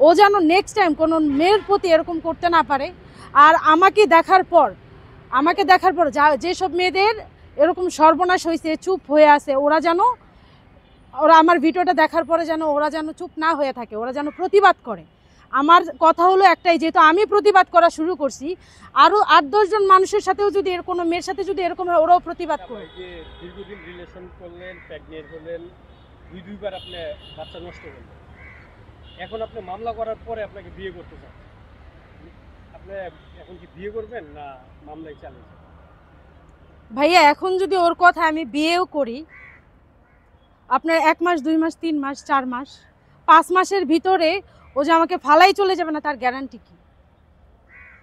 ও যেন next time কোনো মেয়ের প্রতি এরকম করতে না পারে। আর আমাকে দেখার পর যেসব মেয়েদের এরকম সর্বনাশ হয়েছে, চুপ হয়ে আছে, ওরা আমার ভিডিওটা দেখার পরে ওরা যেন চুপ না হয়ে থাকে, ওরা যেন প্রতিবাদ করে। আমার কথা হলো একটাই, যেহেতু আমি প্রতিবাদ করা শুরু করছি, আরও 8-10 জন মানুষের সাথেও যদি কোনো মেয়ের সাথে যদি এরকম হয়, ওরাও প্রতিবাদ করে। দীর্ঘদিন রিলেশন করলেন, প্রেগনেন্ট হলেন, দুইবার আপনি বাচ্চা নষ্ট করলেন, এখন আপনি মামলা করার পরে আপনাকে বিয়ে করতে চান, আপনি এখন কি বিয়ে করবেন না মামলায় চালিয়ে? ভাইয়া এখন যদি ওর কথা আমি বিয়েও করি, আপনার 1 মাস 2 মাস 3 মাস 4 মাস 5 মাসের ভিতরে ও যে আমাকে ফালাই চলে যাবে না, তার গ্যারান্টি কি?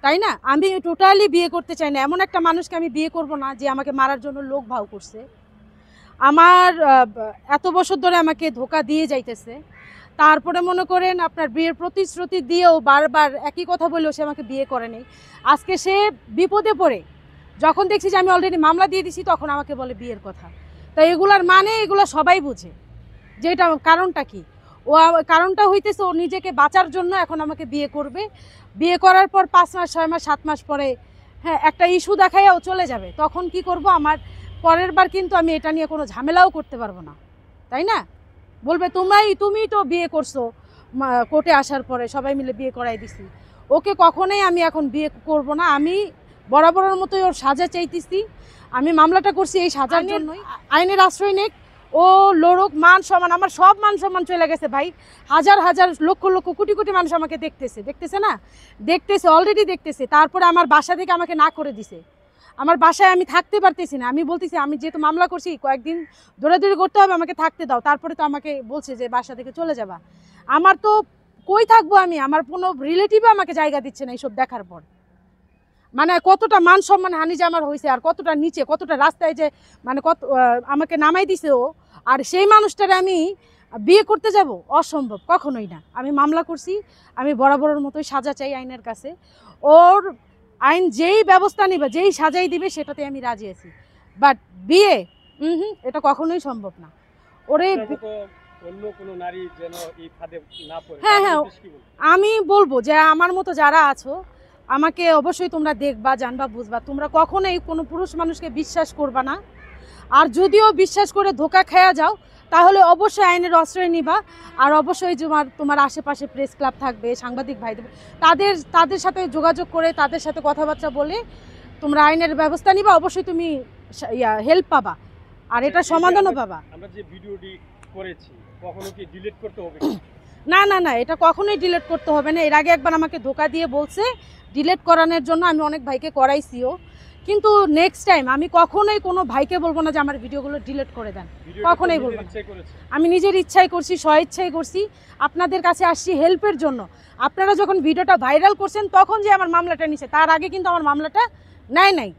তাই না? আমি টোটালি বিয়ে করতে চাই না, এমন একটা মানুষকে আমি বিয়ে করব না যে আমাকে মারার জন্য লোক ভাও করছে, আমার এত বছর ধরে আমাকে ধোকা দিয়ে যাইতেছে। তারপরে মনে করেন আপনার বিয়ের প্রতিশ্রুতি দিয়েও বারবার একই কথা বললেও সে আমাকে বিয়ে করে নেই। আজকে সে বিপদে পড়ে যখন দেখছি যে আমি অলরেডি মামলা দিয়ে দিছি, তখন আমাকে বলে বিয়ের কথা। তাই এগুলার মানে এগুলো সবাই বুঝে যে এটা কারণটা কি। কারণটা হইতেছে ও নিজেকে বাঁচার জন্য এখন আমাকে বিয়ে করবে। বিয়ে করার পর 5 মাস 6 মাস 7 মাস পরে একটা ইস্যু দেখাইয়া ও চলে যাবে। তখন কি করব? আমার পরের বার কিন্তু আমি এটা নিয়ে কোনো ঝামেলাও করতে পারবো না, তাই না? বলবে তুমি তো বিয়ে করছো, কোর্টে আসার পরে সবাই মিলে বিয়ে করাই দিছি। ওকে কখনোই আমি এখন বিয়ে করব না। আমি বরাবরের মতোই ওর সাজা চাইতেছি। আমি মামলাটা করছি এই সাজার জন্যই। আইনের আশ্রয় নেক, ও লড়ুক, মান সম্মান, আমার সব মান সম্মান চলে গেছে ভাই। হাজার হাজার লক্ষ লক্ষ কোটি কোটি মানুষ আমাকে দেখতেছে না, অলরেডি দেখতেছে। তারপরে আমার বাসা থেকে আমাকে না করে দিছে, আমার বাসায় আমি থাকতে পারতেছি না। আমি বলতেছি আমি যেহেতু মামলা করছি, কয়েকদিন দৌড়াদৌড়ি করতে হবে, আমাকে থাকতে দাও। তারপরে তো আমাকে বলছে যে বাসা থেকে চলে যাবা। আমার তো কই থাকবো আমি? আমার কোনো রিলেটিভও আমাকে জায়গা দিচ্ছে না এইসব দেখার পর। মানে কতটা মান সম্মান হানি যে আমার হয়েছে, আর কতটা নিচে, কতটা রাস্তায় যে আমাকে নামাই দিছে ও। আর সেই মানুষটারে আমি বিয়ে করতে যাব? অসম্ভব, কখনোই না। আমি মামলা করছি, আমি বরাবরের মতোই সাজা চাই আইনের কাছে। ওর আইন যেই ব্যবস্থা নিবে, যেই সাজাই দিবে, সেটাতে আমি রাজি আছি। বাট বিয়ে এটা কখনোই সম্ভব না। ওরে অন্য কোনো নারী যেন এই ফাঁদে না পড়ে। হ্যাঁ, আমি বলবো যে আমার মতো যারা আছো, আমাকে অবশ্যই তোমরা দেখবা, জানবা, বুঝবা। তোমরা কখনোই কোনো পুরুষ মানুষকে বিশ্বাস করবা না। আর যদিও বিশ্বাস করে ধোকা খেয়া যাও, তাহলে অবশ্যই আইনের আশ্রয় নিবা। আর অবশ্যই তোমার আশেপাশে প্রেস ক্লাব থাকবে, সাংবাদিক ভাই, তাদের সাথে যোগাযোগ করে, তাদের সাথে কথাবার্তা বলে তোমরা আইনের ব্যবস্থা নিবা। অবশ্যই তুমি হেল্প পাবা, আর এটা সমাধানও পাবা। আমরা যে ভিডিওটি করেছি, কখনো কি ডিলিট করতে হবে? না, এটা কখনোই ডিলিট করতে হবে না। এর আগে একবার আমাকে ধোকা দিয়ে বলছে ডিলিট করানোর জন্য, আমি অনেক ভাইকে করাইছিও। কিন্তু নেক্সট টাইম আমি কখনোই কোনো ভাইকে বলবো না যে আমার ভিডিওগুলো ডিলিট করে দেন, কখনোই বলবো না। আমি নিজের ইচ্ছাই করছি, স্বেচ্ছাই করছি। আপনাদের কাছে আসছি হেল্পের জন্য। আপনারা যখন ভিডিওটা ভাইরাল করছেন, তখন যে আমার মামলাটা নিছে, তার আগে কিন্তু আমার মামলাটা নেয় নাই।